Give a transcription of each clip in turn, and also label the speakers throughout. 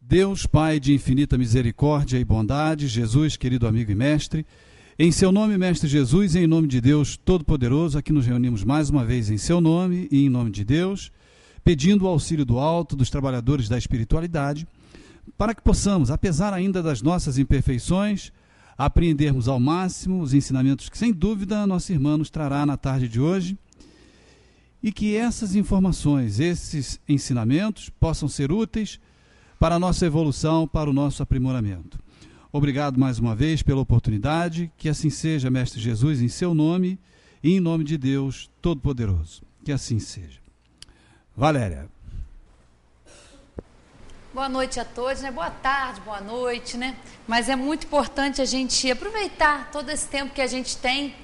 Speaker 1: Deus, Pai de infinita misericórdia e bondade, Jesus, querido amigo e mestre, em seu nome, Mestre Jesus, e em nome de Deus Todo-Poderoso, aqui nos reunimos mais uma vez em seu nome e em nome de Deus, pedindo o auxílio do alto, dos trabalhadores da espiritualidade, para que possamos, apesar ainda das nossas imperfeições, apreendermos ao máximo os ensinamentos que, sem dúvida, nossa irmã nos trará na tarde de hoje, e que essas informações, esses ensinamentos, possam ser úteis para a nossa evolução, para o nosso aprimoramento. Obrigado mais uma vez pela oportunidade, que assim seja, Mestre Jesus, em seu nome e em nome de Deus Todo-Poderoso. Que assim seja. Valéria.
Speaker 2: Boa noite a todos, né? Boa tarde, boa noite, né? Mas é muito importante a gente aproveitar todo esse tempo que a gente tem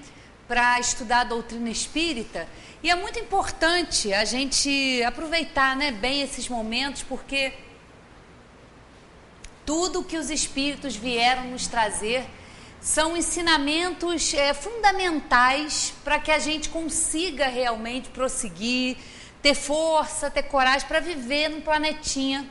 Speaker 2: para estudar a doutrina espírita, e é muito importante a gente aproveitar, né, bem esses momentos, porque tudo que os espíritos vieram nos trazer são ensinamentos fundamentais para que a gente consiga realmente prosseguir, ter força, ter coragem para viver num planetinha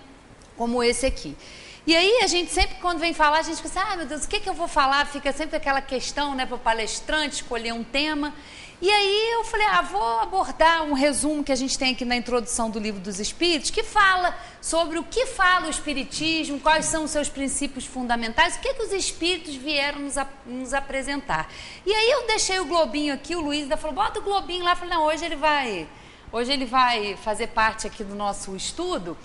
Speaker 2: como esse aqui. E aí a gente sempre, quando vem falar, a gente pensa, meu Deus, o que eu vou falar? Fica sempre aquela questão, né, para o palestrante escolher um tema. E aí eu falei, vou abordar um resumo que a gente tem aqui na introdução do Livro dos Espíritos, que fala sobre o que fala o Espiritismo, quais são os seus princípios fundamentais, o que os Espíritos vieram nos apresentar. E aí eu deixei o globinho aqui, o Luiz ainda falou, bota o globinho lá. Eu falei, não, hoje ele vai fazer parte aqui do nosso estudo,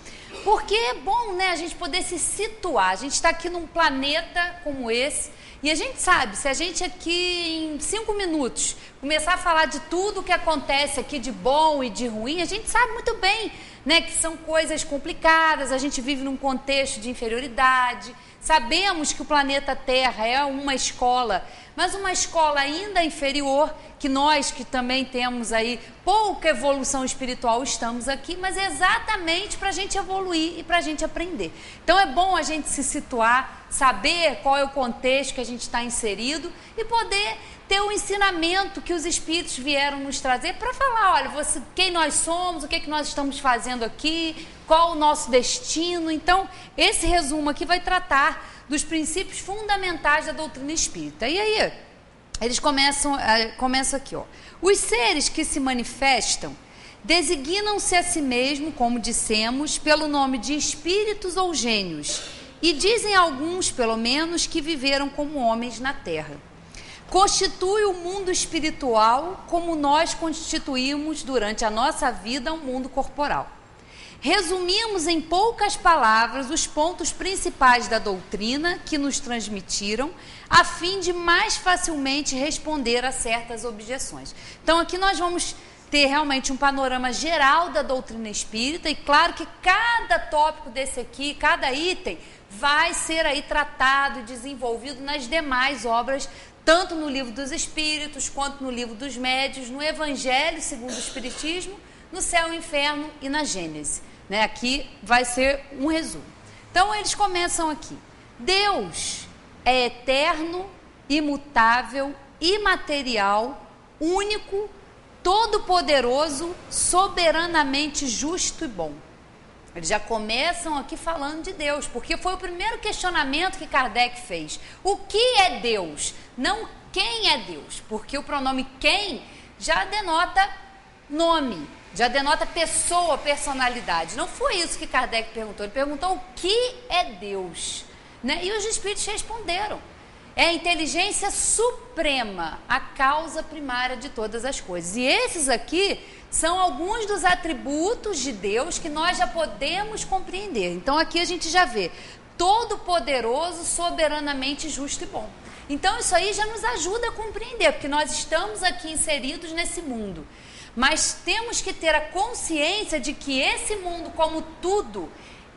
Speaker 2: porque é bom, né, a gente poder se situar. A gente está aqui num planeta como esse, e a gente sabe, se a gente aqui em 5 minutos começar a falar de tudo o que acontece aqui de bom e de ruim, a gente sabe muito bem, né, que são coisas complicadas, a gente vive num contexto de inferioridade, sabemos que o planeta Terra é uma escola, mas uma escola ainda inferior, que nós que também temos aí pouca evolução espiritual estamos aqui, mas é exatamente para a gente evoluir e para a gente aprender. Então é bom a gente se situar, saber qual é o contexto que a gente está inserido e poder ter o ensinamento que os Espíritos vieram nos trazer para falar, olha, quem nós somos, o que nós estamos fazendo aqui, qual o nosso destino. Então, esse resumo aqui vai tratar dos princípios fundamentais da doutrina espírita. E aí, eles começam aqui, ó. Os seres que se manifestam designam-se a si mesmos, como dissemos, pelo nome de espíritos ou gênios, e dizem alguns, pelo menos, que viveram como homens na Terra. Constitui o mundo espiritual como nós constituímos durante a nossa vida o mundo corporal. Resumimos em poucas palavras os pontos principais da doutrina que nos transmitiram, a fim de mais facilmente responder a certas objeções. Então aqui nós vamos ter realmente um panorama geral da doutrina espírita, e claro que cada tópico desse aqui, cada item, vai ser aí tratado e desenvolvido nas demais obras, tanto no Livro dos Espíritos, quanto no Livro dos Médiuns, no Evangelho segundo o Espiritismo, no Céu e Inferno e na Gênese. Né? Aqui vai ser um resumo. Então eles começam aqui. Deus é eterno, imutável, imaterial, único, todo-poderoso, soberanamente justo e bom. Eles já começam aqui falando de Deus, porque foi o primeiro questionamento que Kardec fez. O que é Deus? Não quem é Deus, porque o pronome quem já denota nome, já denota pessoa, personalidade. Não foi isso que Kardec perguntou, ele perguntou o que é Deus, né? E os espíritos responderam. É a inteligência suprema, a causa primária de todas as coisas. E esses aqui são alguns dos atributos de Deus que nós já podemos compreender. Então aqui a gente já vê todo-poderoso, soberanamente justo e bom. Então isso aí já nos ajuda a compreender, porque nós estamos aqui inseridos nesse mundo. Mas temos que ter a consciência de que esse mundo, como tudo,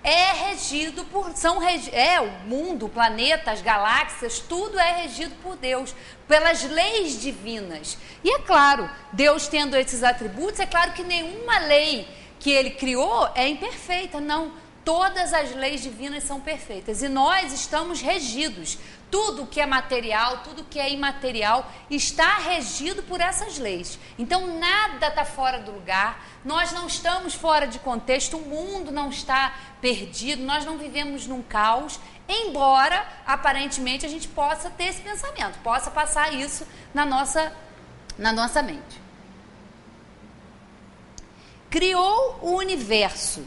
Speaker 2: é regido por... o mundo, o planeta, as galáxias, tudo é regido por Deus, pelas leis divinas. E é claro, Deus tendo esses atributos, é claro que nenhuma lei que ele criou é imperfeita, não. Todas as leis divinas são perfeitas e nós estamos regidos. Tudo que é material, tudo que é imaterial está regido por essas leis. Então nada está fora do lugar, nós não estamos fora de contexto, o mundo não está perdido, nós não vivemos num caos, embora aparentemente a gente possa ter esse pensamento, possa passar isso na nossa mente. Criou o universo,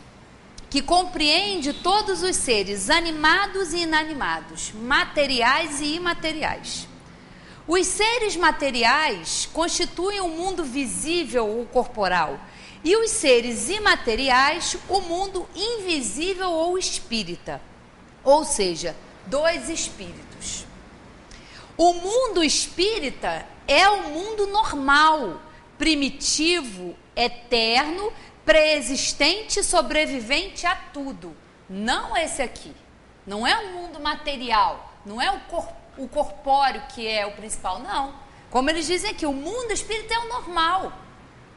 Speaker 2: que compreende todos os seres animados e inanimados, materiais e imateriais. Os seres materiais constituem o mundo visível ou corporal, e os seres imateriais, o mundo invisível ou espírita, ou seja, dois espíritos. O mundo espírita é o mundo normal, primitivo, eterno, pré-existente e sobrevivente a tudo. Não esse aqui. Não é o mundo material, não é o corpóreo que é o principal, não. Como eles dizem aqui, o mundo espírita é o normal.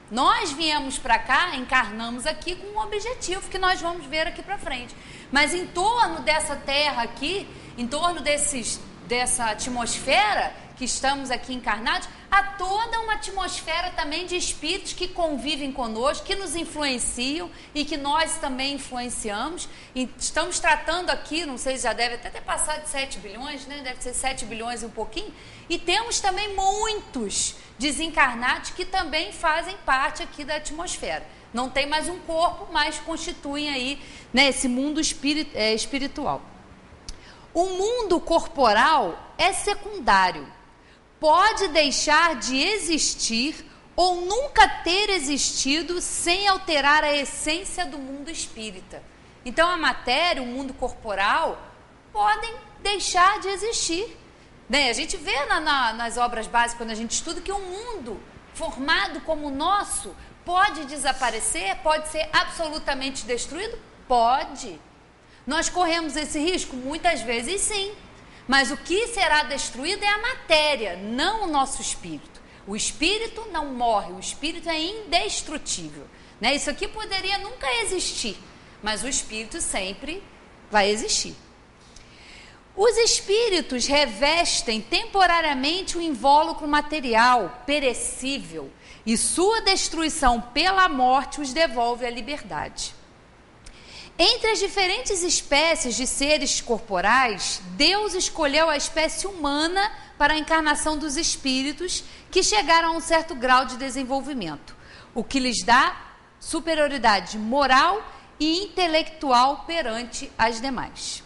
Speaker 2: Nós viemos para cá, encarnamos aqui com um objetivo que nós vamos ver aqui para frente. Mas em torno dessa terra aqui, em torno dessa atmosfera que estamos aqui encarnados, há toda uma atmosfera também de espíritos que convivem conosco, que nos influenciam e que nós também influenciamos. E estamos tratando aqui, não sei se já deve até ter passado de 7 bilhões, né? Deve ser 7 bilhões e um pouquinho. E temos também muitos desencarnados que também fazem parte aqui da atmosfera. Não tem mais um corpo, mas constituem aí, né, esse mundo espiritual. O mundo corporal é secundário. Pode deixar de existir ou nunca ter existido sem alterar a essência do mundo espírita. Então a matéria, o mundo corporal, podem deixar de existir. Né? A gente vê nas obras básicas, quando a gente estuda, que um mundo formado como o nosso pode desaparecer, pode ser absolutamente destruído? Pode. Nós corremos esse risco? Muitas vezes sim. Mas o que será destruído é a matéria, não o nosso espírito. O espírito não morre, o espírito é indestrutível. Né? Isso aqui poderia nunca existir, mas o espírito sempre vai existir. Os espíritos revestem temporariamente o invólucro material, perecível, e sua destruição pela morte os devolve à liberdade. Entre as diferentes espécies de seres corporais, Deus escolheu a espécie humana para a encarnação dos espíritos que chegaram a um certo grau de desenvolvimento, o que lhes dá superioridade moral e intelectual perante as demais.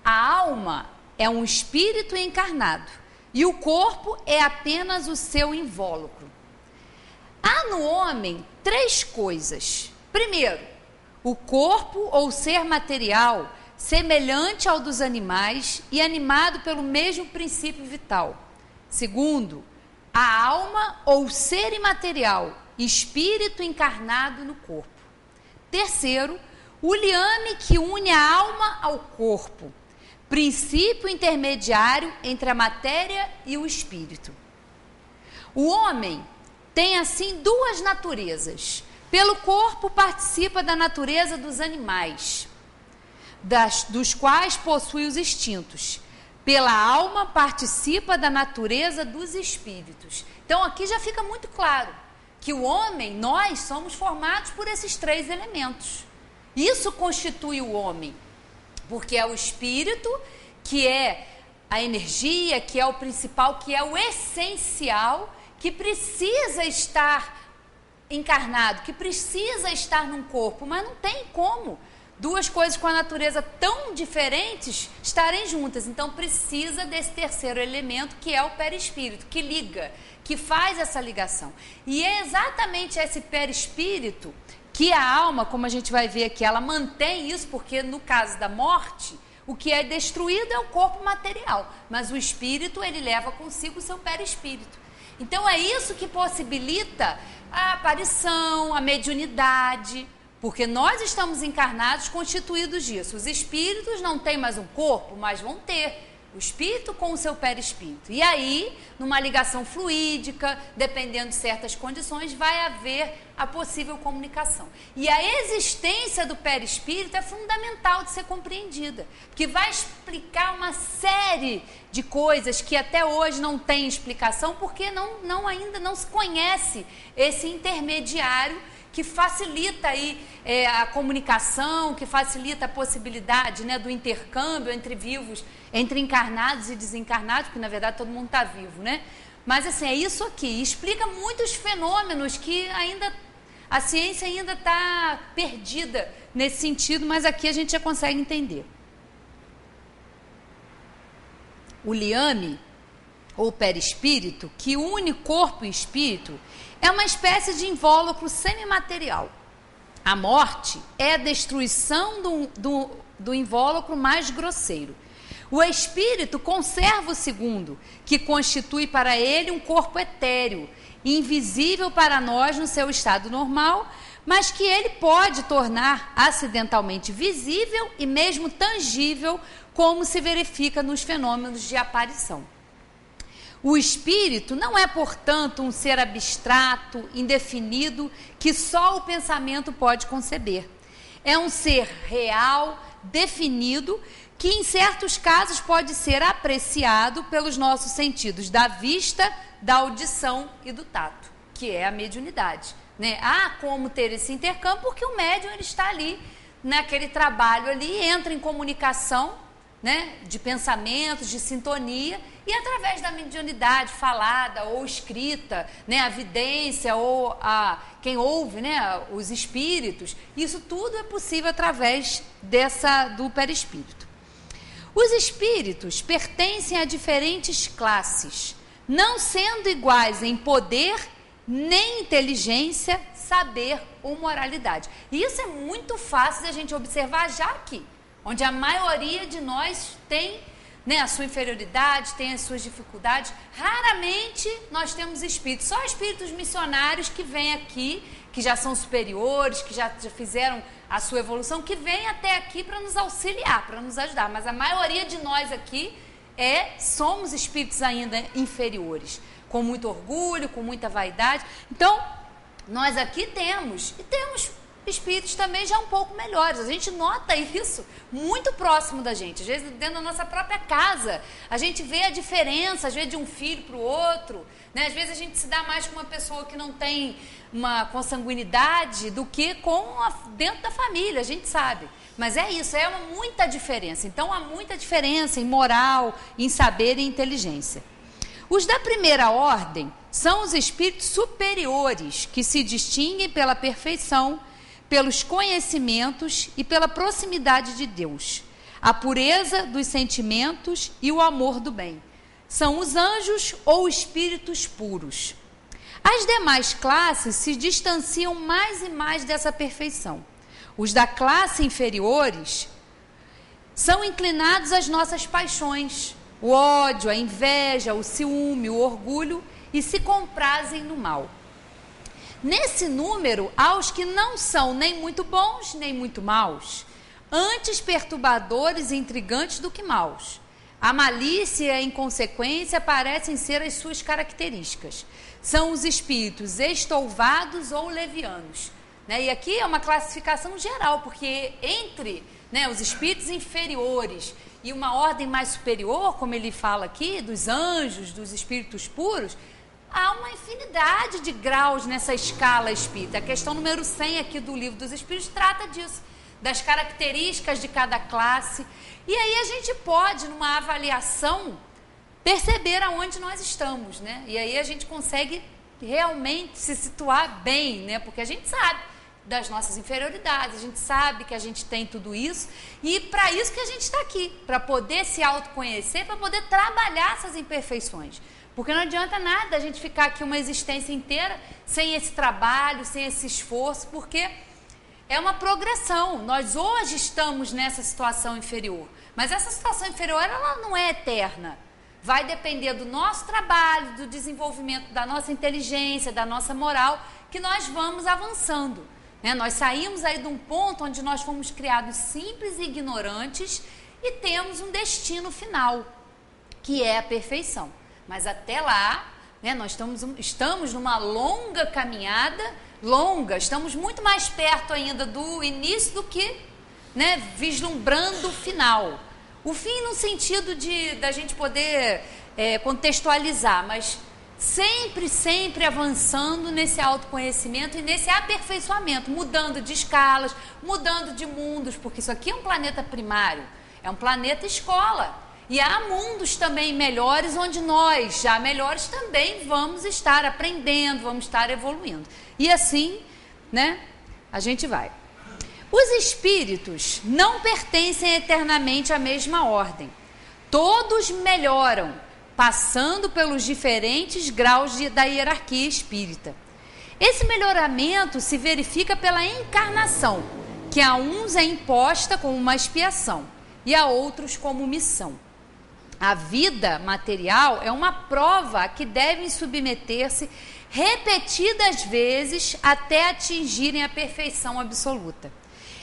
Speaker 2: A alma é um espírito encarnado e o corpo é apenas o seu invólucro. Há no homem 3 coisas. Primeiro, o corpo ou ser material, semelhante ao dos animais e animado pelo mesmo princípio vital. Segundo, a alma ou ser imaterial, espírito encarnado no corpo. Terceiro, o liame que une a alma ao corpo, princípio intermediário entre a matéria e o espírito. O homem tem assim 2 naturezas. Pelo corpo participa da natureza dos animais, dos quais possui os instintos. Pela alma participa da natureza dos espíritos. Então aqui já fica muito claro que o homem, nós somos formados por esses 3 elementos. Isso constitui o homem, porque é o espírito que é a energia, que é o principal, que é o essencial, que precisa estar encarnado, que precisa estar num corpo, mas não tem como 2 coisas com a natureza tão diferentes estarem juntas. Então precisa desse terceiro elemento, que é o perispírito, que liga, que faz essa ligação. E é exatamente esse perispírito que a alma, como a gente vai ver aqui, ela mantém isso, porque no caso da morte, o que é destruído é o corpo material, mas o espírito, ele leva consigo o seu perispírito. Então é isso que possibilita a aparição, a mediunidade, porque nós estamos encarnados constituídos disso. Os espíritos não têm mais um corpo, mas vão ter. o espírito com o seu perispírito. E aí, numa ligação fluídica, dependendo de certas condições, vai haver a possível comunicação. E a existência do perispírito é fundamental de ser compreendida, porque vai explicar uma série de coisas que até hoje não tem explicação, porque ainda não se conhece esse intermediário que facilita aí a comunicação, que facilita a possibilidade, né, do intercâmbio entre vivos, entre encarnados e desencarnados, porque na verdade todo mundo está vivo, né? Mas assim, é isso aqui, explica muitos fenômenos que ainda a ciência ainda está perdida nesse sentido, mas aqui a gente já consegue entender. O liame, ou perispírito, que une corpo e espírito, é uma espécie de invólucro semimaterial. A morte é a destruição do invólucro mais grosseiro. O espírito conserva o segundo, que constitui para ele um corpo etéreo, invisível para nós no seu estado normal, mas que ele pode tornar acidentalmente visível e mesmo tangível, como se verifica nos fenômenos de aparição. O espírito não é, portanto, um ser abstrato, indefinido, que só o pensamento pode conceber. É um ser real, definido, que em certos casos pode ser apreciado pelos nossos sentidos da vista, da audição e do tato, que é a mediunidade, né? Há como ter esse intercâmbio, porque o médium ele está ali, naquele trabalho ali, entra em comunicação, né, de pensamentos, de sintonia, e através da mediunidade falada ou escrita, né, a vidência ou quem ouve, né, os espíritos, isso tudo é possível através do perispírito. Os espíritos pertencem a diferentes classes, não sendo iguais em poder, nem inteligência, saber ou moralidade. E isso é muito fácil da gente observar já aqui, onde a maioria de nós tem, né, a sua inferioridade, tem as suas dificuldades. Raramente nós temos espíritos, só espíritos missionários que vêm aqui, que já são superiores, que já fizeram a sua evolução, que vêm até aqui para nos auxiliar, para nos ajudar. Mas a maioria de nós aqui somos espíritos ainda inferiores, com muito orgulho, com muita vaidade. Então, nós aqui temos espíritos também já um pouco melhores. A gente nota isso muito próximo da gente. Às vezes dentro da nossa própria casa, a gente vê a diferença, às vezes de um filho para o outro, né? Às vezes a gente se dá mais com uma pessoa que não tem uma consanguinidade do que dentro da família, a gente sabe. Mas é isso, muita diferença. Então há muita diferença em moral, em saber e inteligência. Os da primeira ordem são os espíritos superiores, que se distinguem pela perfeição, pelos conhecimentos e pela proximidade de Deus, a pureza dos sentimentos e o amor do bem. São os anjos ou espíritos puros. As demais classes se distanciam mais e mais dessa perfeição. Os da classe inferiores são inclinados às nossas paixões, o ódio, a inveja, o ciúme, o orgulho, e se comprazem no mal. Nesse número, há os que não são nem muito bons, nem muito maus, antes perturbadores e intrigantes do que maus. A malícia e a inconsequência parecem ser as suas características. São os espíritos estouvados ou levianos, né? E aqui é uma classificação geral, porque entre, né, os espíritos inferiores e uma ordem mais superior, como ele fala aqui, dos anjos, dos espíritos puros, há uma infinidade de graus nessa escala espírita. A questão número 100 aqui do Livro dos Espíritos trata disso, das características de cada classe. E aí a gente pode, numa avaliação, perceber aonde nós estamos, né? E aí a gente consegue realmente se situar bem, né? Porque a gente sabe das nossas inferioridades, a gente sabe que a gente tem tudo isso, e para isso que a gente está aqui, para poder se autoconhecer, para poder trabalhar essas imperfeições. Porque não adianta nada a gente ficar aqui uma existência inteira sem esse trabalho, sem esse esforço, porque é uma progressão. Nós hoje estamos nessa situação inferior, mas essa situação inferior ela não é eterna. Vai depender do nosso trabalho, do desenvolvimento da nossa inteligência, da nossa moral, que nós vamos avançando, né? Nós saímos aí de um ponto onde nós fomos criados simples e ignorantes e temos um destino final, que é a perfeição. Mas até lá, né, nós estamos numa longa caminhada, estamos muito mais perto ainda do início do que, né, vislumbrando o final. O fim no sentido da gente poder contextualizar, mas sempre avançando nesse autoconhecimento e nesse aperfeiçoamento, mudando de escalas, mudando de mundos, porque isso aqui é um planeta primário, é um planeta escola. E há mundos também melhores, onde nós, já melhores, também vamos estar aprendendo, vamos estar evoluindo. E assim, né, a gente vai. Os espíritos não pertencem eternamente à mesma ordem. Todos melhoram, passando pelos diferentes graus da hierarquia espírita. Esse melhoramento se verifica pela encarnação, que a uns é imposta como uma expiação e a outros como missão. A vida material é uma prova a que devem submeter-se repetidas vezes até atingirem a perfeição absoluta.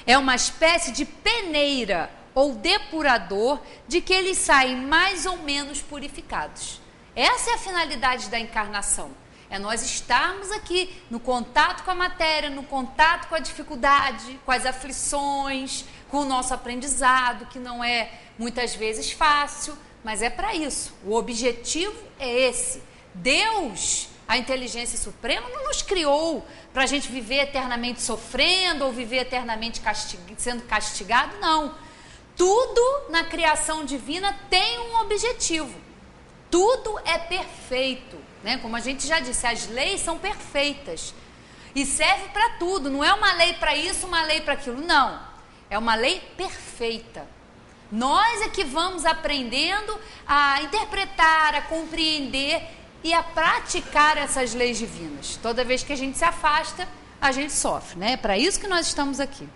Speaker 2: É uma espécie de peneira ou depurador de que eles saem mais ou menos purificados. Essa é a finalidade da encarnação. É nós estarmos aqui no contato com a matéria, no contato com a dificuldade, com as aflições, com o nosso aprendizado, que não é muitas vezes fácil, mas é para isso. O objetivo é esse. Deus, a inteligência suprema, não nos criou para a gente viver eternamente sofrendo ou viver eternamente sendo castigado, não. Tudo na criação divina tem um objetivo. Tudo é perfeito, né? Como a gente já disse, as leis são perfeitas e serve para tudo. Não é uma lei para isso, uma lei para aquilo, não. É uma lei perfeita. Nós é que vamos aprendendo a interpretar, a compreender e a praticar essas leis divinas. Toda vez que a gente se afasta, a gente sofre, né? É para isso que nós estamos aqui.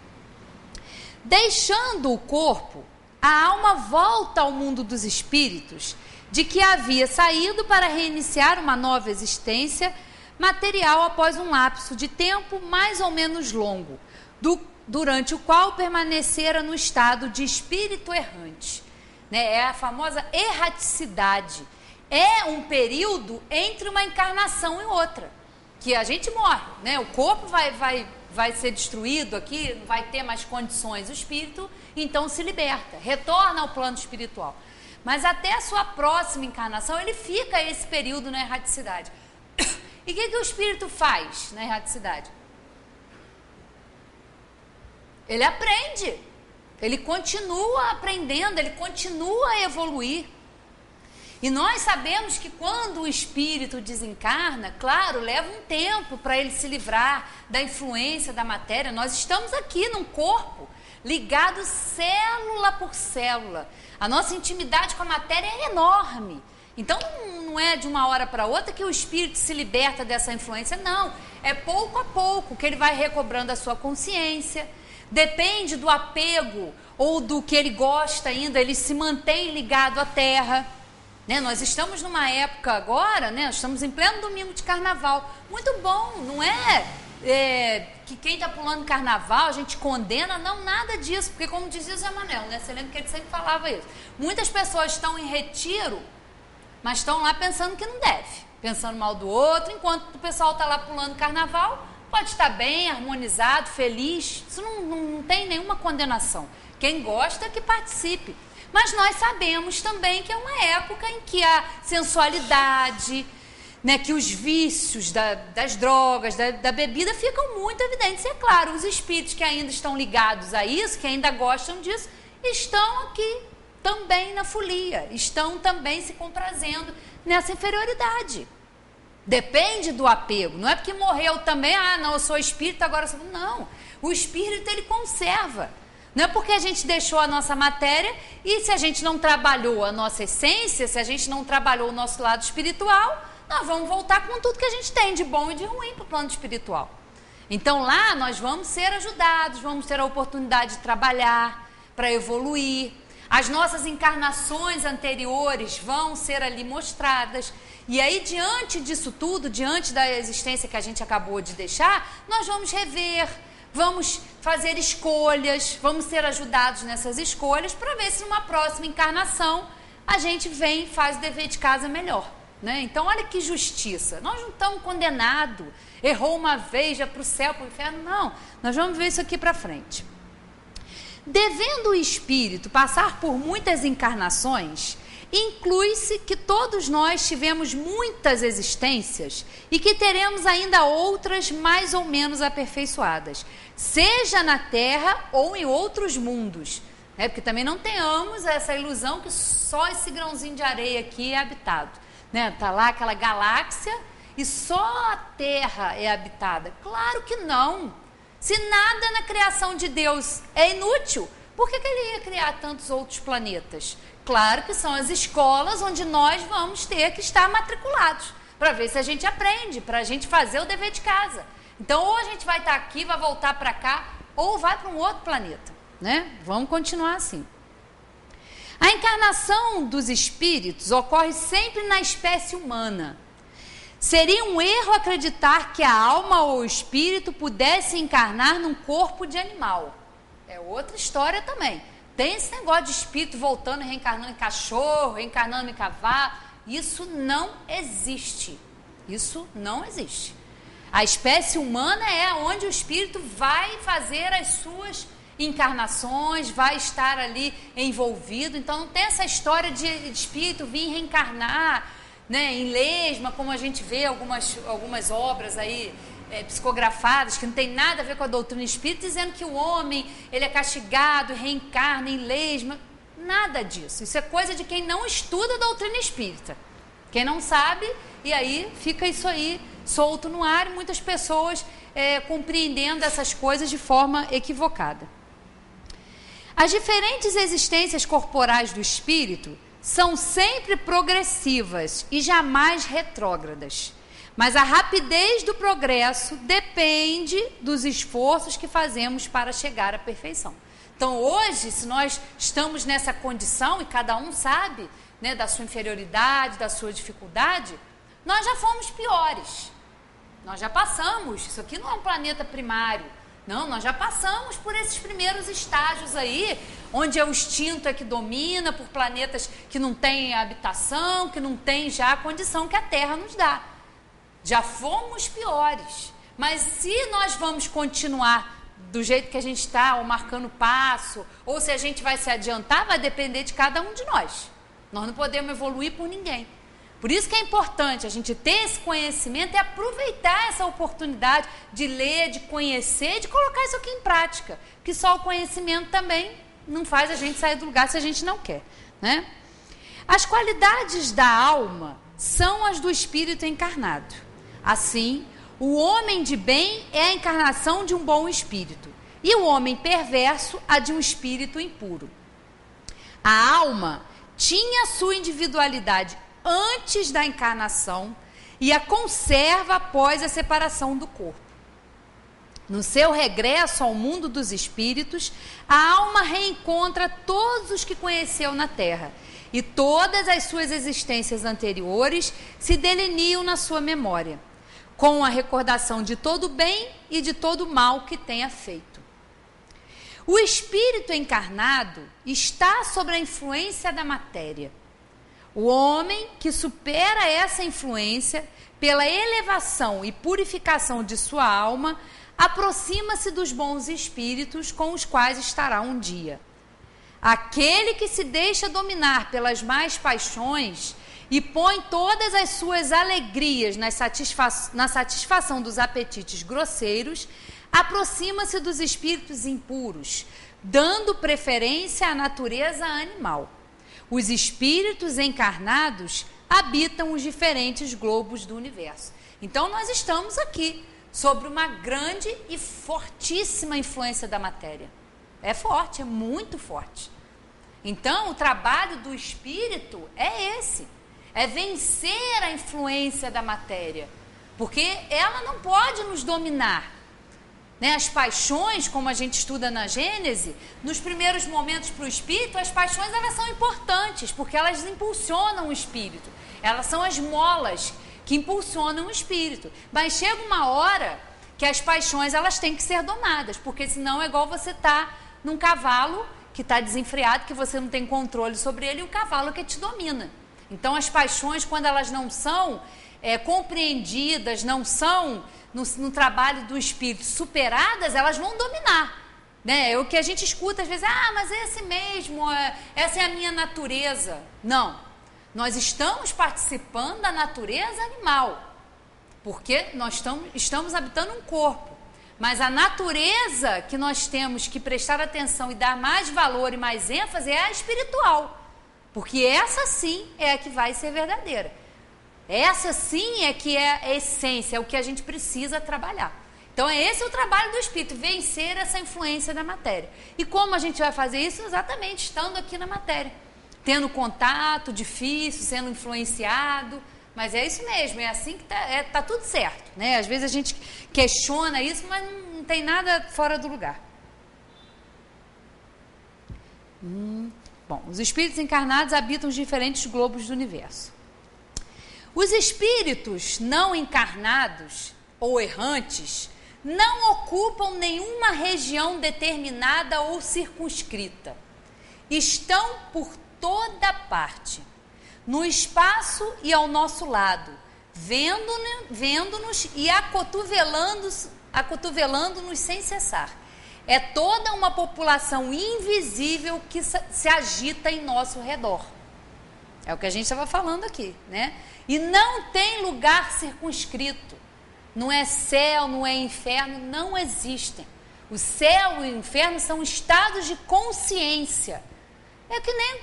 Speaker 2: Deixando o corpo, a alma volta ao mundo dos espíritos, de que havia saído para reiniciar uma nova existência material após um lapso de tempo mais ou menos longo, durante o qual permanecera no estado de espírito errante. Né? É a famosa erraticidade. É um período entre uma encarnação e outra, que a gente morre, né? O corpo vai ser destruído aqui, não vai ter mais condições. O espírito, então, se liberta, retorna ao plano espiritual. Mas até a sua próxima encarnação, ele fica esse período na erraticidade. E o que o espírito faz na erraticidade? Ele aprende, ele continua aprendendo, ele continua a evoluir. E nós sabemos que quando o espírito desencarna, claro, leva um tempo para ele se livrar da influência da matéria. Nós estamos aqui num corpo, ligados célula por célula. A nossa intimidade com a matéria é enorme. Então não é de uma hora para outra que o espírito se liberta dessa influência, não. É pouco a pouco que ele vai recobrando a sua consciência. Depende do apego ou do que ele gosta ainda, ele se mantém ligado à terra. Né? Nós estamos numa época agora, né? Estamos em pleno domingo de carnaval. Muito bom, não é que quem está pulando carnaval a gente condena, não, nada disso. Porque como dizia o Zé Manuel, né? Você lembra que ele sempre falava isso. Muitas pessoas estão em retiro, mas estão lá pensando que não deve, pensando mal do outro, enquanto o pessoal está lá pulando carnaval, pode estar bem, harmonizado, feliz. Isso não tem nenhuma condenação. Quem gosta que participe. Mas nós sabemos também que é uma época em que a sensualidade, né, que os vícios das drogas, da bebida ficam muito evidentes. E é claro, os espíritos que ainda estão ligados a isso, que ainda gostam disso, estão aqui também na folia, estão também se comprazendo nessa inferioridade. Depende do apego, não é porque morreu também, não, eu sou espírito, agora eu sou... Não, o espírito ele conserva. Não é porque a gente deixou a nossa matéria e se a gente não trabalhou a nossa essência, se a gente não trabalhou o nosso lado espiritual, nós vamos voltar com tudo que a gente tem de bom e de ruim para o plano espiritual. Então lá nós vamos ser ajudados, vamos ter a oportunidade de trabalhar para evoluir. As nossas encarnações anteriores vão ser ali mostradas. E aí, diante disso tudo, diante da existência que a gente acabou de deixar, nós vamos rever, vamos fazer escolhas, vamos ser ajudados nessas escolhas para ver se numa próxima encarnação a gente vem e faz o dever de casa melhor, né? Então, olha que justiça. Nós não estamos condenados. Errou uma vez, já para o céu, para o inferno. Não, nós vamos ver isso aqui para frente. Devendo o espírito passar por muitas encarnações, inclui-se que todos nós tivemos muitas existências e que teremos ainda outras mais ou menos aperfeiçoadas, seja na Terra ou em outros mundos, né? Porque também não tenhamos essa ilusão que só esse grãozinho de areia aqui é habitado, né? Tá lá aquela galáxia e só a Terra é habitada. Claro que não. Se nada na criação de Deus é inútil, por que ele ia criar tantos outros planetas? Claro que são as escolas onde nós vamos ter que estar matriculados, para ver se a gente aprende, para a gente fazer o dever de casa. Então, ou a gente vai estar aqui, vai voltar para cá, ou vai para um outro planeta, né? Vamos continuar assim. A encarnação dos espíritos ocorre sempre na espécie humana. Seria um erro acreditar que a alma ou o espírito pudesse encarnar num corpo de animal. É outra história também. Tem esse negócio de espírito voltando, reencarnando em cachorro, reencarnando em cavalo. Isso não existe. Isso não existe. A espécie humana é onde o espírito vai fazer as suas encarnações, vai estar ali envolvido. Então não tem essa história de espírito vir reencarnar, né, em lesma, como a gente vê algumas obras aí psicografadas, que não tem nada a ver com a doutrina espírita, dizendo que o homem ele é castigado, reencarna em lesma. Nada disso. Isso é coisa de quem não estuda a doutrina espírita. Quem não sabe, e aí fica isso aí solto no ar, e muitas pessoas compreendendo essas coisas de forma equivocada. As diferentes existências corporais do espírito são sempre progressivas e jamais retrógradas. Mas a rapidez do progresso depende dos esforços que fazemos para chegar à perfeição. Então, hoje, se nós estamos nessa condição, e cada um sabe, né, da sua inferioridade, da sua dificuldade, nós já fomos piores. Nós já passamos. Isso aqui não é um planeta primário. Não, nós já passamos por esses primeiros estágios aí, onde é o instinto é que domina, por planetas que não têm habitação, que não têm já a condição que a Terra nos dá. Já fomos piores. Mas se nós vamos continuar do jeito que a gente está, ou marcando passo, ou se a gente vai se adiantar, vai depender de cada um de nós. Nós não podemos evoluir por ninguém. Por isso que é importante a gente ter esse conhecimento e aproveitar essa oportunidade de ler, de conhecer, de colocar isso aqui em prática. Porque só o conhecimento também não faz a gente sair do lugar se a gente não quer, né? As qualidades da alma são as do espírito encarnado. Assim, o homem de bem é a encarnação de um bom espírito, e o homem perverso a de um espírito impuro. A alma tinha sua individualidade antes da encarnação e a conserva após a separação do corpo. No seu regresso ao mundo dos espíritos, a alma reencontra todos os que conheceu na Terra, e todas as suas existências anteriores se delineam na sua memória, com a recordação de todo o bem e de todo o mal que tenha feito. O espírito encarnado está sob a influência da matéria. O homem que supera essa influência pela elevação e purificação de sua alma aproxima-se dos bons espíritos com os quais estará um dia. Aquele que se deixa dominar pelas más paixões e põe todas as suas alegrias na satisfação dos apetites grosseiros, aproxima-se dos espíritos impuros, dando preferência à natureza animal. Os espíritos encarnados habitam os diferentes globos do universo. Então, nós estamos aqui sobre uma grande e fortíssima influência da matéria. É forte, é muito forte. Então, o trabalho do espírito é esse. É vencer a influência da matéria. Porque ela não pode nos dominar. Né? As paixões, como a gente estuda na Gênese, nos primeiros momentos para o espírito, as paixões elas são importantes, porque elas impulsionam o espírito. Elas são as molas que impulsionam o espírito. Mas chega uma hora que as paixões elas têm que ser domadas, porque senão é igual você estar num cavalo que está desenfreado, que você não tem controle sobre ele, e o cavalo que te domina. Então, as paixões, quando elas não são compreendidas, não são, no trabalho do espírito, superadas, elas vão dominar. Né? É o que a gente escuta às vezes, mas esse mesmo, essa é a minha natureza. Não, nós estamos participando da natureza animal, porque nós estamos habitando um corpo. Mas a natureza que nós temos que prestar atenção e dar mais valor e mais ênfase é a espiritual. Porque essa sim é a que vai ser verdadeira. Essa sim é que é a essência, é o que a gente precisa trabalhar. Então esse é o trabalho do espírito, vencer essa influência da matéria. E como a gente vai fazer isso? Exatamente estando aqui na matéria. Tendo contato difícil, sendo influenciado. Mas é isso mesmo, é assim que tá tudo certo, né? Às vezes a gente questiona isso, mas não tem nada fora do lugar. Bom, os espíritos encarnados habitam os diferentes globos do universo. Os espíritos não encarnados ou errantes não ocupam nenhuma região determinada ou circunscrita. Estão por toda parte, no espaço e ao nosso lado, vendo-nos e acotovelando-nos sem cessar. É toda uma população invisível que se agita em nosso redor. É o que a gente estava falando aqui, né? E não tem lugar circunscrito. Não é céu, não é inferno, não existem. O céu e o inferno são estados de consciência. É que nem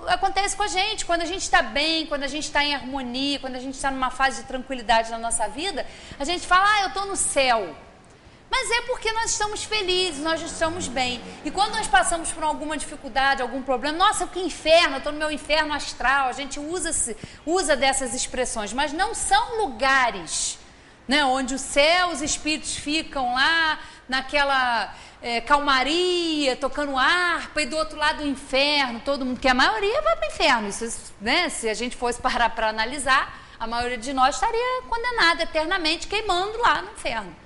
Speaker 2: acontece com a gente, quando a gente está bem, quando a gente está em harmonia, quando a gente está numa fase de tranquilidade na nossa vida, a gente fala, eu estou no céu. Mas é porque nós estamos felizes, nós estamos bem. E quando nós passamos por alguma dificuldade, algum problema, nossa, que inferno, eu estou no meu inferno astral, a gente usa dessas expressões, mas não são lugares, né, onde o céu, os espíritos ficam lá, naquela calmaria, tocando harpa, e do outro lado o inferno, todo mundo, que a maioria vai para o inferno. Isso, né, se a gente fosse parar para analisar, a maioria de nós estaria condenada eternamente, queimando lá no inferno.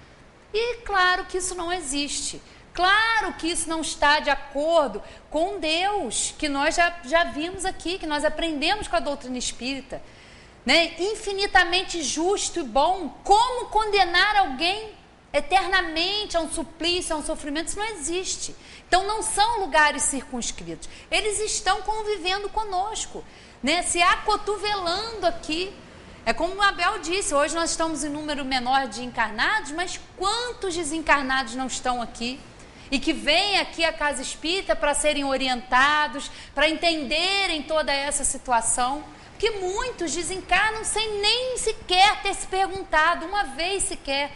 Speaker 2: E claro que isso não existe. Claro que isso não está de acordo com Deus, que nós já vimos aqui, que nós aprendemos com a doutrina espírita. Né? Infinitamente justo e bom. Como condenar alguém eternamente a um suplício, a um sofrimento? Isso não existe. Então não são lugares circunscritos. Eles estão convivendo conosco, né? Se acotovelando aqui. É como o Abel disse, hoje nós estamos em número menor de encarnados, mas quantos desencarnados não estão aqui? E que vêm aqui à casa espírita para serem orientados, para entenderem toda essa situação. Porque muitos desencarnam sem nem sequer ter se perguntado, uma vez sequer.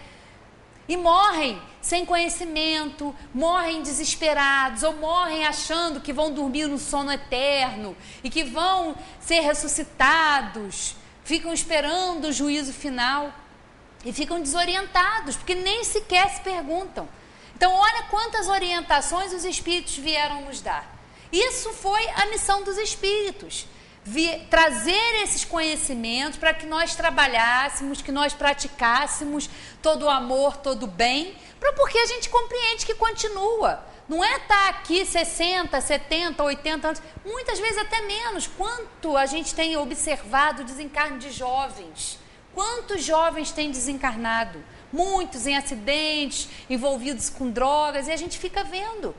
Speaker 2: E morrem sem conhecimento, morrem desesperados, ou morrem achando que vão dormir no sono eterno e que vão ser ressuscitados. Ficam esperando o juízo final e ficam desorientados, porque nem sequer se perguntam. Então, olha quantas orientações os espíritos vieram nos dar. Isso foi a missão dos espíritos. Trazer esses conhecimentos para que nós trabalhássemos, que nós praticássemos todo o amor, todo o bem, porque a gente compreende que continua. Não é estar aqui 60, 70, 80 anos, muitas vezes até menos. Quanto a gente tem observado o desencarne de jovens? Quantos jovens têm desencarnado? Muitos em acidentes, envolvidos com drogas, e a gente fica vendo.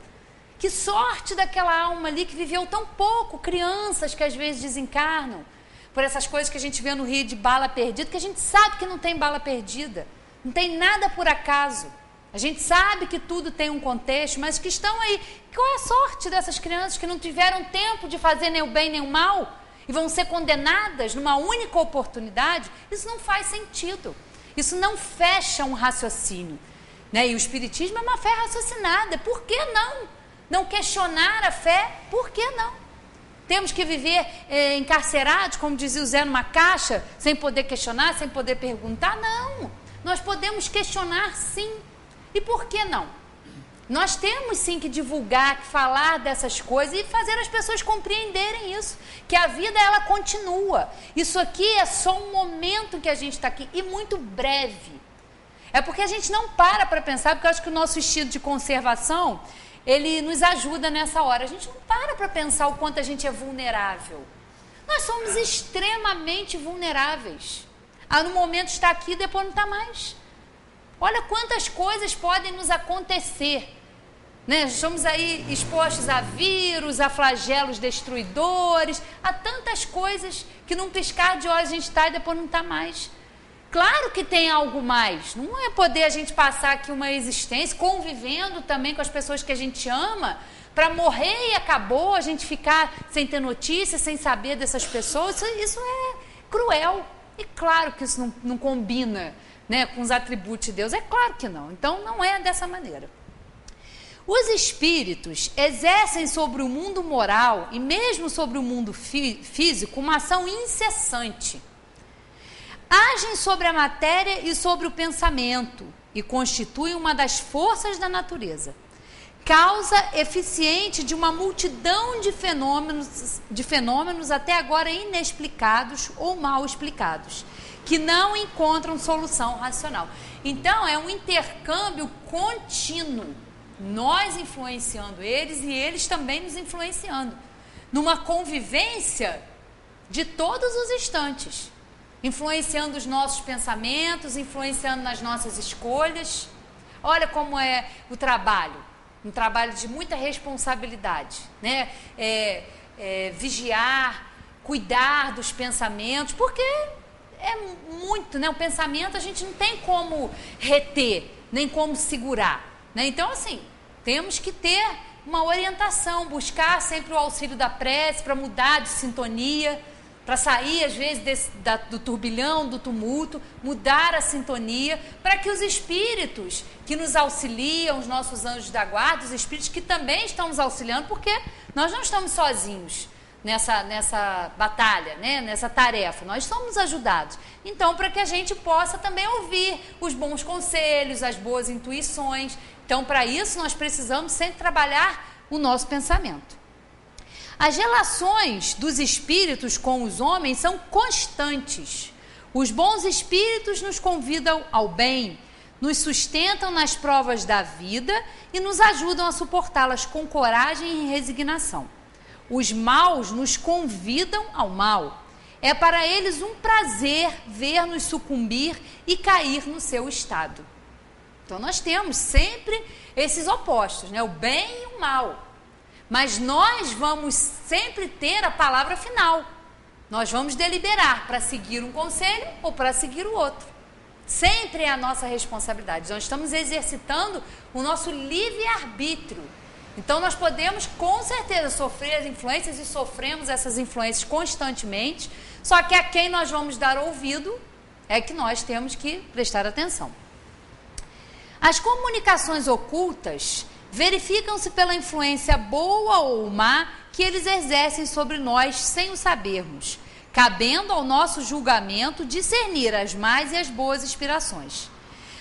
Speaker 2: Que sorte daquela alma ali que viveu tão pouco, crianças que às vezes desencarnam, por essas coisas que a gente vê no Rio de bala perdida, que a gente sabe que não tem bala perdida, não tem nada por acaso. A gente sabe que tudo tem um contexto, mas que estão aí. Qual é a sorte dessas crianças que não tiveram tempo de fazer nem o bem nem o mal e vão ser condenadas numa única oportunidade? Isso não faz sentido. Isso não fecha um raciocínio. Né? E o Espiritismo é uma fé raciocinada. Por que não? Não questionar a fé? Por que não? Temos que viver encarcerados, como dizia o Zé, numa caixa, sem poder questionar, sem poder perguntar? Não. Nós podemos questionar, sim. E por que não? Nós temos sim que divulgar, que falar dessas coisas e fazer as pessoas compreenderem isso, que a vida ela continua. Isso aqui é só um momento que a gente está aqui e muito breve. É porque a gente não para pensar, porque eu acho que o nosso instinto de conservação, ele nos ajuda nessa hora. A gente não para pensar o quanto a gente é vulnerável. Nós somos extremamente vulneráveis. No momento está aqui, depois não está mais. Olha quantas coisas podem nos acontecer. Né? Estamos aí expostos a vírus, a flagelos destruidores, a tantas coisas que num piscar de olhos a gente está e depois não está mais. Claro que tem algo mais. Não é poder a gente passar aqui uma existência convivendo também com as pessoas que a gente ama para morrer e acabou, a gente ficar sem ter notícia, sem saber dessas pessoas. Isso é cruel. E claro que isso não combina, né, com os atributos de Deus. É claro que não. Então não é dessa maneira. Os espíritos exercem sobre o mundo moral e mesmo sobre o mundo físico uma ação incessante. Agem sobre a matéria e sobre o pensamento e constituem uma das forças da natureza. Causa eficiente de uma multidão de fenômenos até agora inexplicados ou mal explicados, que não encontram solução racional. Então, é um intercâmbio contínuo. Nós influenciando eles e eles também nos influenciando. Numa convivência de todos os instantes. Influenciando os nossos pensamentos, influenciando nas nossas escolhas. Olha como é o trabalho. Um trabalho de muita responsabilidade. Né? Vigiar, cuidar dos pensamentos, porque é muito, né? O pensamento a gente não tem como reter, nem como segurar. Então, assim, temos que ter uma orientação, buscar sempre o auxílio da prece para mudar de sintonia, para sair, às vezes, do turbilhão, do tumulto, mudar a sintonia, para que os espíritos que nos auxiliam, os nossos anjos da guarda, os espíritos que também estão nos auxiliando, porque nós não estamos sozinhos nessa batalha, né? Nessa tarefa, nós somos ajudados. Então, para que a gente possa também ouvir os bons conselhos, as boas intuições. Então, para isso, nós precisamos sempre trabalhar o nosso pensamento. As relações dos espíritos com os homens são constantes. Os bons espíritos nos convidam ao bem, nos sustentam nas provas da vida e nos ajudam a suportá-las com coragem e resignação. Os maus nos convidam ao mal. É para eles um prazer ver-nos sucumbir e cair no seu estado. Então, nós temos sempre esses opostos, né? O bem e o mal. Mas nós vamos sempre ter a palavra final. Nós vamos deliberar para seguir um conselho ou para seguir o outro. Sempre é a nossa responsabilidade. Nós estamos exercitando o nosso livre-arbítrio. Então, nós podemos, com certeza, sofrer as influências e sofremos essas influências constantemente. Só que a quem nós vamos dar ouvido é que nós temos que prestar atenção. As comunicações ocultas verificam-se pela influência boa ou má que eles exercem sobre nós sem o sabermos, cabendo ao nosso julgamento discernir as más e as boas inspirações.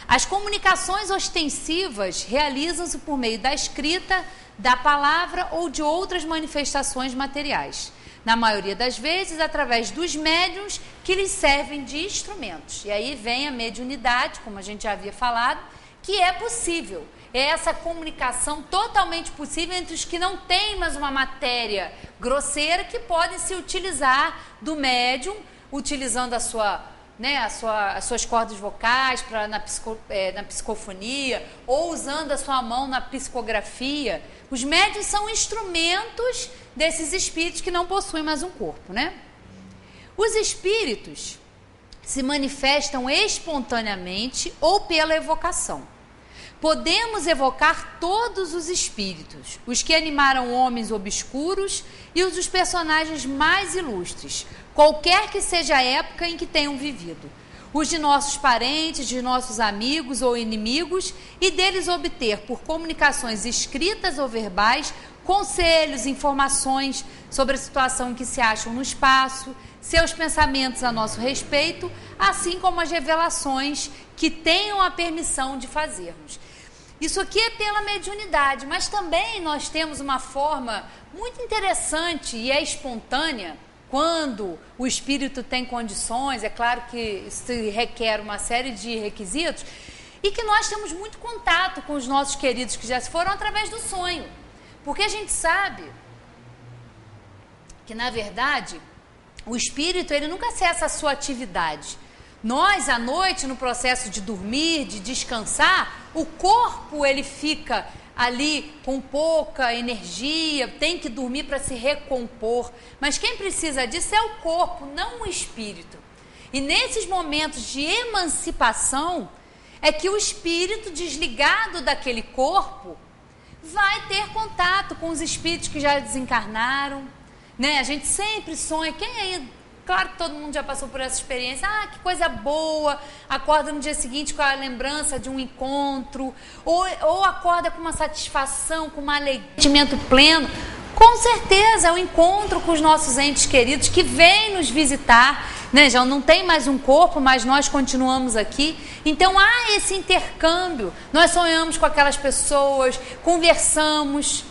Speaker 2: As comunicações ostensivas realizam-se por meio da escrita, da palavra ou de outras manifestações materiais, na maioria das vezes através dos médiuns que lhes servem de instrumentos. E aí vem a mediunidade, como a gente já havia falado, que é possível. É essa comunicação totalmente possível entre os que não têm mais uma matéria grosseira, que podem se utilizar do médium, utilizando as suas cordas vocais na psicofonia, ou usando a sua mão na psicografia. Os médiuns são instrumentos desses espíritos que não possuem mais um corpo, né? Os espíritos se manifestam espontaneamente ou pela evocação. Podemos evocar todos os espíritos, os que animaram homens obscuros e os dos personagens mais ilustres, qualquer que seja a época em que tenham vivido, os de nossos parentes, de nossos amigos ou inimigos, e deles obter, por comunicações escritas ou verbais, conselhos, informações sobre a situação em que se acham no espaço, seus pensamentos a nosso respeito, assim como as revelações que tenham a permissão de fazermos. Isso aqui é pela mediunidade, mas também nós temos uma forma muito interessante e é espontânea, quando o espírito tem condições. É claro que isso requer uma série de requisitos, e que nós temos muito contato com os nossos queridos que já se foram através do sonho. Porque a gente sabe que, na verdade, o espírito, ele nunca cessa a sua atividade. Nós, à noite, no processo de dormir, de descansar, o corpo, ele fica ali com pouca energia, tem que dormir para se recompor. Mas quem precisa disso é o corpo, não o espírito. E nesses momentos de emancipação, é que o espírito desligado daquele corpo vai ter contato com os espíritos que já desencarnaram, né? A gente sempre sonha, quem aí, claro que todo mundo já passou por essa experiência, que coisa boa, acorda no dia seguinte com a lembrança de um encontro, ou acorda com uma satisfação, com um alegria pleno. Com certeza, é o encontro com os nossos entes queridos que vêm nos visitar, né? Já não tem mais um corpo, mas nós continuamos aqui. Então há esse intercâmbio, nós sonhamos com aquelas pessoas, conversamos.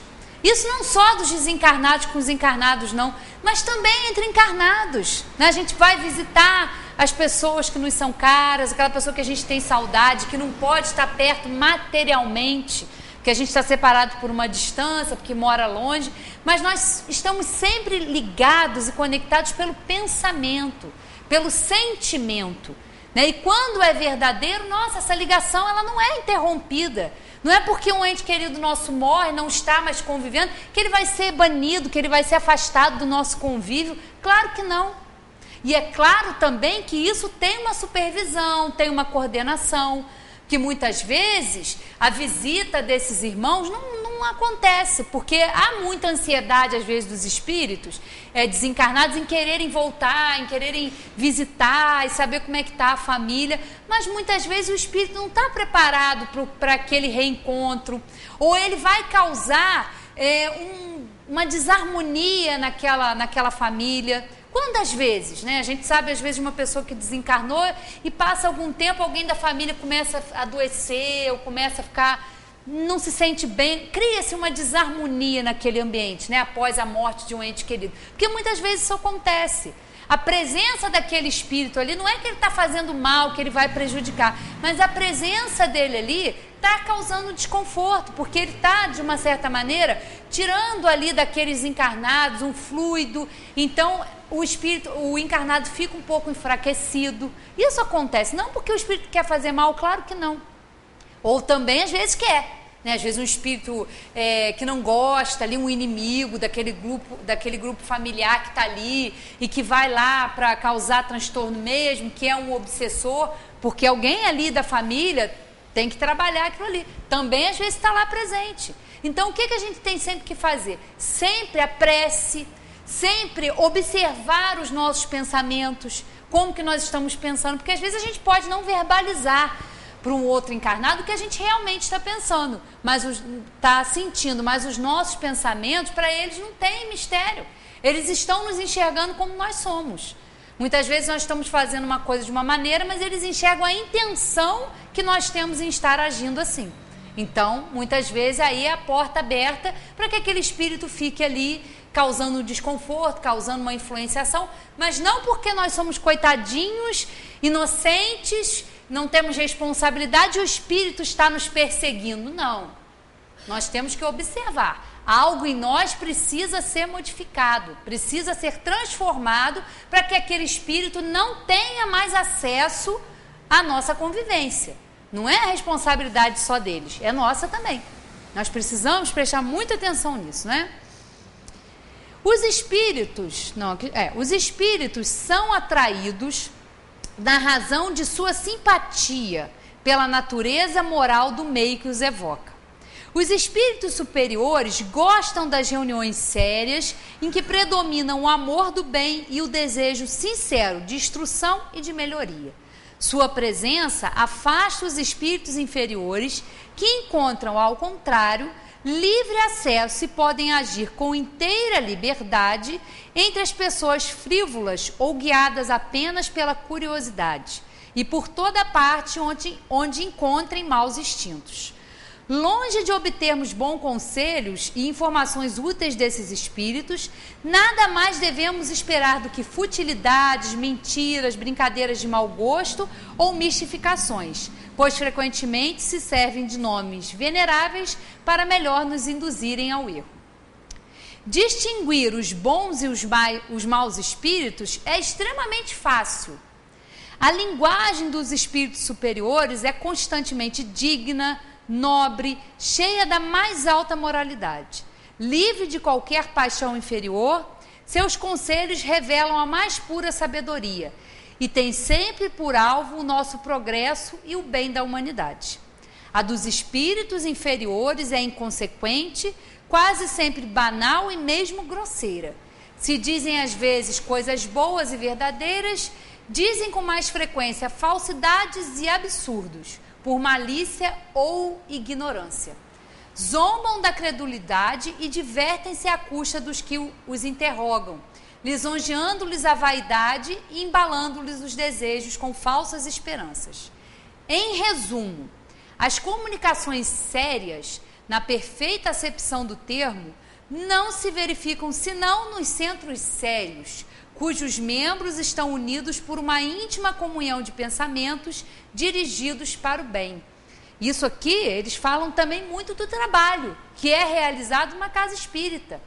Speaker 2: Isso não só dos desencarnados com os encarnados, não, mas também entre encarnados, né? A gente vai visitar as pessoas que nos são caras, aquela pessoa que a gente tem saudade, que não pode estar perto materialmente, porque a gente está separado por uma distância, porque mora longe, mas nós estamos sempre ligados e conectados pelo pensamento, pelo sentimento, né? E quando é verdadeiro, nossa, essa ligação ela não é interrompida. Não é porque um ente querido nosso morre, não está mais convivendo, que ele vai ser banido, que ele vai ser afastado do nosso convívio. Claro que não. E é claro também que isso tem uma supervisão, tem uma coordenação, que muitas vezes a visita desses irmãos não acontece, porque há muita ansiedade às vezes dos espíritos desencarnados em quererem voltar, em quererem visitar e saber como é que está a família, mas muitas vezes o espírito não está preparado para aquele reencontro, ou ele vai causar uma desarmonia naquela família. Quantas vezes, né? A gente sabe, às vezes, uma pessoa que desencarnou e passa algum tempo, alguém da família começa a adoecer, ou começa a ficar, não se sente bem, cria-se uma desarmonia naquele ambiente, né? Após a morte de um ente querido. Porque muitas vezes isso acontece. A presença daquele espírito ali, não é que ele está fazendo mal, que ele vai prejudicar, mas a presença dele ali está causando desconforto, porque ele está, de uma certa maneira, tirando ali daqueles encarnados um fluido. Então, o encarnado fica um pouco enfraquecido. Isso acontece, não porque o espírito quer fazer mal, claro que não. Ou também, às vezes, quer. Né? Às vezes um espírito que não gosta, ali, um inimigo daquele grupo familiar que está ali e que vai lá para causar transtorno mesmo, que é um obsessor, porque alguém ali da família tem que trabalhar aquilo ali. Também, às vezes, está lá presente. Então, o que a gente tem sempre que fazer? Sempre a prece, sempre observar os nossos pensamentos, como que nós estamos pensando, porque às vezes a gente pode não verbalizar para um outro encarnado o que a gente realmente está pensando, mas está sentindo, mas os nossos pensamentos, para eles não tem mistério, eles estão nos enxergando como nós somos. Muitas vezes nós estamos fazendo uma coisa de uma maneira, mas eles enxergam a intenção que nós temos em estar agindo assim. Então, muitas vezes aí é a porta aberta para que aquele espírito fique ali causando desconforto, causando uma influenciação, mas não porque nós somos coitadinhos, inocentes, não temos responsabilidade e o espírito está nos perseguindo. Não. Nós temos que observar. Algo em nós precisa ser modificado, precisa ser transformado para que aquele espírito não tenha mais acesso à nossa convivência. Não é a responsabilidade só deles, é nossa também. Nós precisamos prestar muita atenção nisso, né? Os espíritos são atraídos na razão de sua simpatia pela natureza moral do meio que os evoca. Os espíritos superiores gostam das reuniões sérias em que predominam o amor do bem e o desejo sincero de instrução e de melhoria. Sua presença afasta os espíritos inferiores que encontram, ao contrário, livre acesso e podem agir com inteira liberdade entre as pessoas frívolas ou guiadas apenas pela curiosidade e por toda parte onde encontrem maus instintos. Longe de obtermos bons conselhos e informações úteis desses espíritos, nada mais devemos esperar do que futilidades, mentiras, brincadeiras de mau gosto ou mistificações, pois frequentemente se servem de nomes veneráveis para melhor nos induzirem ao erro. Distinguir os bons e os maus espíritos é extremamente fácil. A linguagem dos espíritos superiores é constantemente digna, nobre, cheia da mais alta moralidade. Livre de qualquer paixão inferior, seus conselhos revelam a mais pura sabedoria e têm sempre por alvo o nosso progresso e o bem da humanidade. A dos espíritos inferiores é inconsequente, quase sempre banal e mesmo grosseira. Se dizem às vezes coisas boas e verdadeiras, dizem com mais frequência falsidades e absurdos, por malícia ou ignorância. Zombam da credulidade e divertem-se à custa dos que os interrogam, lisonjeando-lhes a vaidade e embalando-lhes os desejos com falsas esperanças. Em resumo, as comunicações sérias, na perfeita acepção do termo, não se verificam senão nos centros sérios, cujos membros estão unidos por uma íntima comunhão de pensamentos dirigidos para o bem. Isso aqui, eles falam também muito do trabalho, que é realizado numa casa espírita.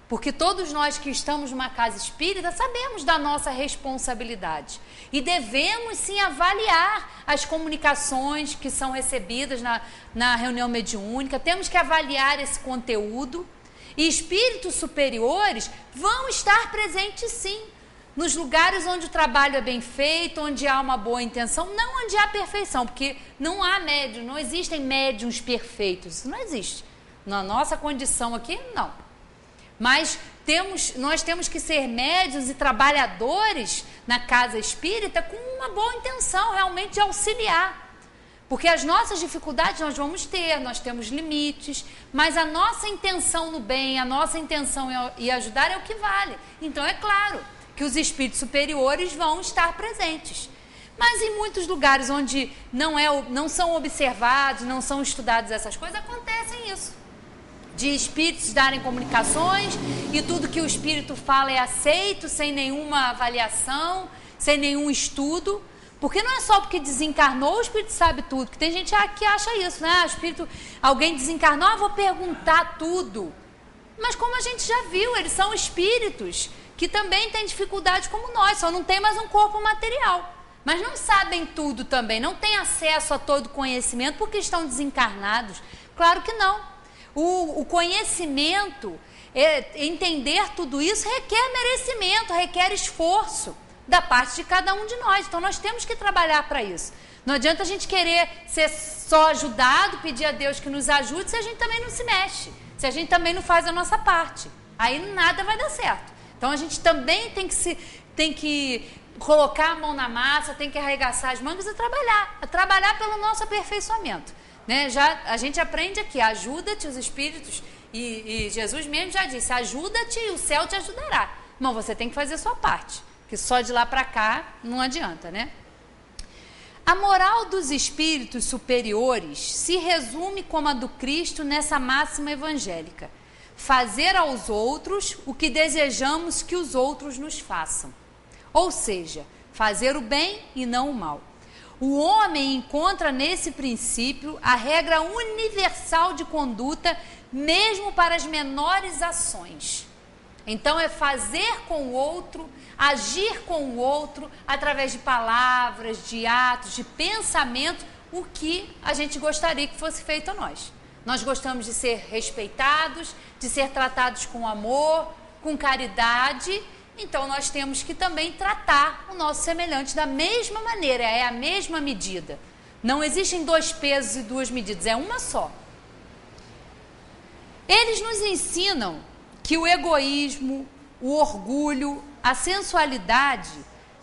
Speaker 2: Porque todos nós que estamos numa casa espírita sabemos da nossa responsabilidade. E devemos sim avaliar as comunicações que são recebidas na reunião mediúnica, temos que avaliar esse conteúdo. E espíritos superiores vão estar presentes sim, nos lugares onde o trabalho é bem feito, onde há uma boa intenção, não onde há perfeição, porque não há médium, não existem médiums perfeitos, isso não existe. Na nossa condição aqui, não. Mas nós temos que ser médiuns e trabalhadores na casa espírita com uma boa intenção realmente de auxiliar. Porque as nossas dificuldades nós vamos ter, nós temos limites, mas a nossa intenção no bem, a nossa intenção em ajudar é o que vale. Então é claro que os espíritos superiores vão estar presentes. Mas em muitos lugares onde não são observados, não são estudados essas coisas, acontecem isso. De espíritos darem comunicações e tudo que o espírito fala é aceito, sem nenhuma avaliação, sem nenhum estudo. Porque não é só porque desencarnou o espírito sabe tudo, porque tem gente que acha isso, né? Alguém desencarnou, vou perguntar tudo. Mas como a gente já viu, eles são espíritos que também têm dificuldade como nós, só não tem mais um corpo material. Mas não sabem tudo também, não têm acesso a todo conhecimento porque estão desencarnados. Claro que não. O conhecimento, entender tudo isso requer merecimento, requer esforço da parte de cada um de nós. Então nós temos que trabalhar para isso. Não adianta a gente querer ser só ajudado, pedir a Deus que nos ajude, se a gente também não se mexe, se a gente também não faz a nossa parte. Aí nada vai dar certo. Então a gente também tem que colocar a mão na massa, tem que arregaçar as mangas e trabalhar pelo nosso aperfeiçoamento. Né? A gente aprende aqui, ajuda-te os espíritos, e Jesus mesmo já disse, ajuda-te e o céu te ajudará. Mas você tem que fazer a sua parte, que só de lá para cá não adianta, né? A moral dos espíritos superiores se resume como a do Cristo nessa máxima evangélica: fazer aos outros o que desejamos que os outros nos façam. Ou seja, fazer o bem e não o mal. O homem encontra nesse princípio a regra universal de conduta, mesmo para as menores ações. Então é fazer com o outro, agir com o outro, através de palavras, de atos, de pensamento, o que a gente gostaria que fosse feito a nós. Nós gostamos de ser respeitados, de ser tratados com amor, com caridade. Então nós temos que também tratar o nosso semelhante da mesma maneira, é a mesma medida. Não existem 2 pesos e 2 medidas, é uma só. Eles nos ensinam que o egoísmo, o orgulho, a sensualidade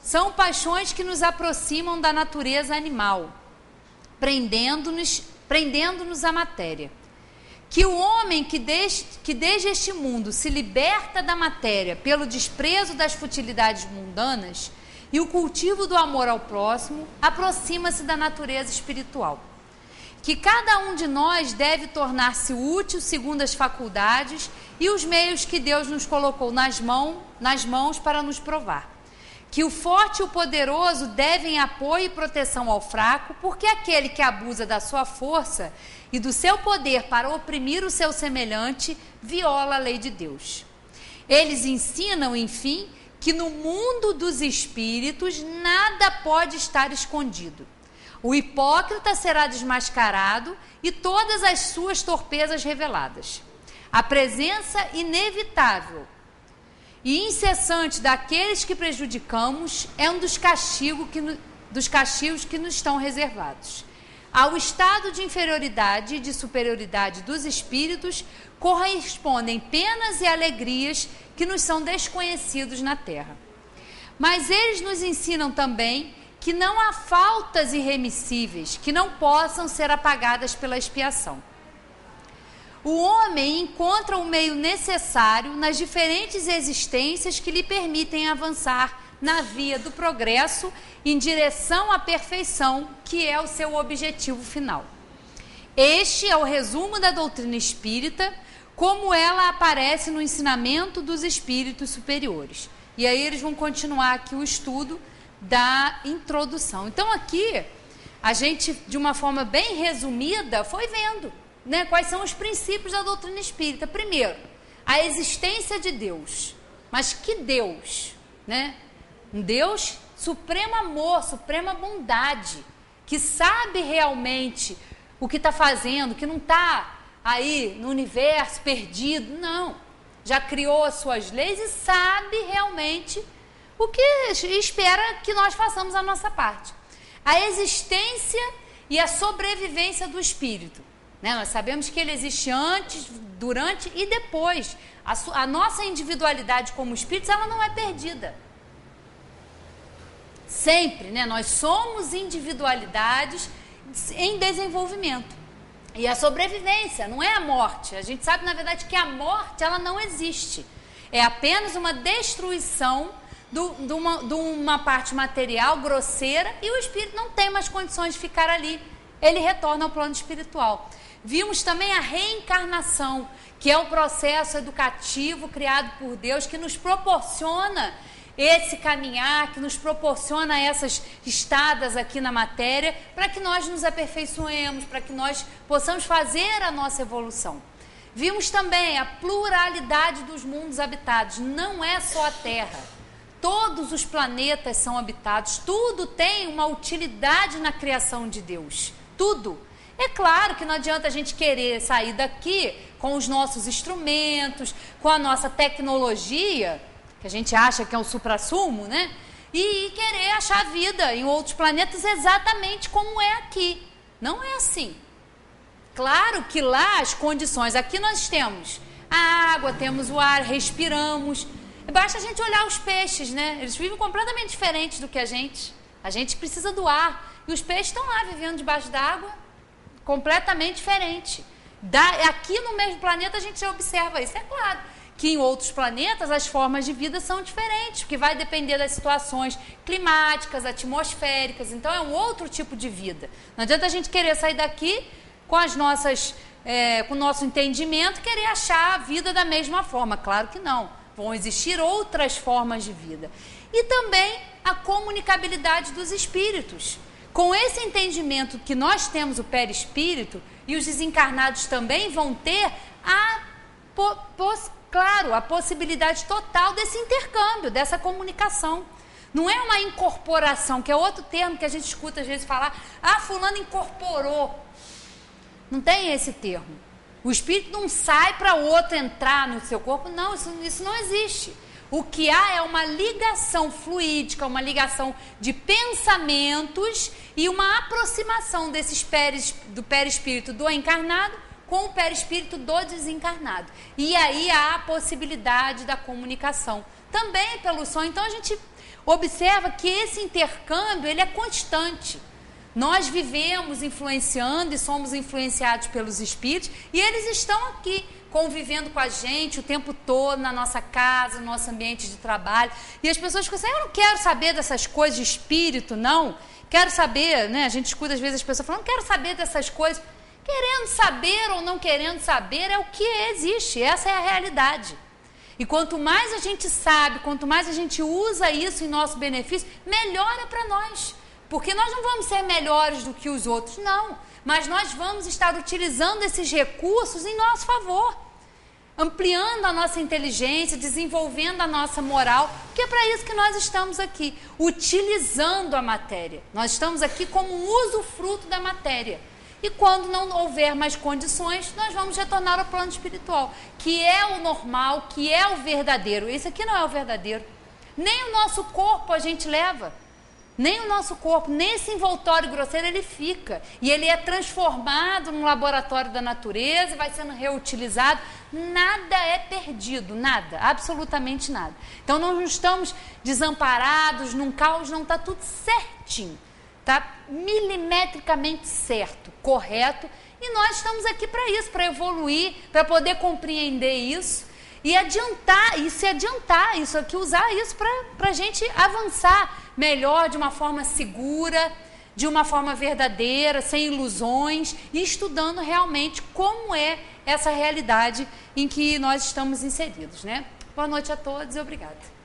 Speaker 2: são paixões que nos aproximam da natureza animal, prendendo-nos à matéria. Que o homem que desde este mundo se liberta da matéria pelo desprezo das futilidades mundanas e o cultivo do amor ao próximo, aproxima-se da natureza espiritual. Que cada um de nós deve tornar-se útil segundo as faculdades e os meios que Deus nos colocou nas mãos para nos provar. Que o forte e o poderoso devem apoio e proteção ao fraco, porque aquele que abusa da sua força e do seu poder para oprimir o seu semelhante, viola a lei de Deus. Eles ensinam, enfim, que no mundo dos espíritos nada pode estar escondido. O hipócrita será desmascarado e todas as suas torpezas reveladas. A presença inevitável e incessante daqueles que prejudicamos é um dos castigos que nos estão reservados. Ao estado de inferioridade e de superioridade dos espíritos correspondem penas e alegrias que nos são desconhecidos na terra. Mas eles nos ensinam também que não há faltas irremissíveis que não possam ser apagadas pela expiação. O homem encontra o meio necessário nas diferentes existências que lhe permitem avançar na via do progresso em direção à perfeição, que é o seu objetivo final. Este é o resumo da doutrina espírita, como ela aparece no ensinamento dos espíritos superiores. E aí eles vão continuar aqui o estudo da introdução. Então aqui, a gente, de uma forma bem resumida, foi vendo, né, quais são os princípios da doutrina espírita. Primeiro, a existência de Deus. Mas que Deus, né? Um Deus supremo amor, suprema bondade, que sabe realmente o que está fazendo, que não está aí no universo perdido, não. Já criou as suas leis e sabe realmente o que espera que nós façamos a nossa parte. A existência e a sobrevivência do espírito. Né? Nós sabemos que ele existe antes, durante e depois. A nossa individualidade como espíritos, ela não é perdida. Sempre, né? Nós somos individualidades em desenvolvimento. E a sobrevivência, não é a morte. A gente sabe, na verdade, que a morte, ela não existe. É apenas uma destruição de uma parte material grosseira e o espírito não tem mais condições de ficar ali. Ele retorna ao plano espiritual. Vimos também a reencarnação, que é o processo educativo criado por Deus, que nos proporciona esse caminhar, que nos proporciona essas estadas aqui na matéria, para que nós nos aperfeiçoemos, para que nós possamos fazer a nossa evolução. Vimos também a pluralidade dos mundos habitados, não é só a Terra. Todos os planetas são habitados, tudo tem uma utilidade na criação de Deus, tudo. É claro que não adianta a gente querer sair daqui com os nossos instrumentos, com a nossa tecnologia, que a gente acha que é o suprassumo, né? E querer achar vida em outros planetas exatamente como é aqui. Não é assim. Claro que lá as condições, aqui nós temos a água, temos o ar, respiramos. Basta a gente olhar os peixes, né? Eles vivem completamente diferentes do que a gente. A gente precisa do ar. E os peixes estão lá vivendo debaixo d'água, completamente diferente. Aqui no mesmo planeta a gente já observa isso, é claro. Que em outros planetas as formas de vida são diferentes, porque vai depender das situações climáticas, atmosféricas, então é um outro tipo de vida. Não adianta a gente querer sair daqui com com o nosso entendimento, querer achar a vida da mesma forma. Claro que não, vão existir outras formas de vida. E também a comunicabilidade dos espíritos. Com esse entendimento que nós temos o perispírito, e os desencarnados também vão ter claro, a possibilidade total desse intercâmbio, dessa comunicação. Não é uma incorporação, que é outro termo que a gente escuta às vezes falar, fulano incorporou. Não tem esse termo. O espírito não sai para outro entrar no seu corpo, não, isso não existe. O que há é uma ligação fluídica, uma ligação de pensamentos e uma aproximação do perispírito do encarnado com o perispírito do desencarnado. E aí há a possibilidade da comunicação, também pelo sonho. Então a gente observa que esse intercâmbio ele é constante. Nós vivemos influenciando e somos influenciados pelos espíritos e eles estão aqui convivendo com a gente o tempo todo na nossa casa, no nosso ambiente de trabalho. E as pessoas ficam assim, eu não quero saber dessas coisas de espírito, não. Quero saber, né? A gente escuta às vezes as pessoas falando, não quero saber dessas coisas. Querendo saber ou não querendo saber é o que existe, essa é a realidade. E quanto mais a gente sabe, quanto mais a gente usa isso em nosso benefício, melhor é para nós. Porque nós não vamos ser melhores do que os outros, não. Mas nós vamos estar utilizando esses recursos em nosso favor. ampliando a nossa inteligência, desenvolvendo a nossa moral, porque é para isso que nós estamos aqui, utilizando a matéria. Nós estamos aqui como um usufruto da matéria. E quando não houver mais condições, nós vamos retornar ao plano espiritual, que é o normal, que é o verdadeiro. Esse aqui não é o verdadeiro. Nem o nosso corpo a gente leva. Nem o nosso corpo, nesse envoltório grosseiro ele fica. E ele é transformado num laboratório da natureza, vai sendo reutilizado. Nada é perdido, nada, absolutamente nada. Então nós não estamos desamparados, num caos, não, está tudo certinho. Está milimetricamente certo, correto. E nós estamos aqui para isso, para evoluir, para poder compreender isso. E adiantar, isso aqui, usar isso para a gente avançar melhor, de uma forma segura, de uma forma verdadeira, sem ilusões, e estudando realmente como é essa realidade em que nós estamos inseridos, né? Boa noite a todos e obrigada.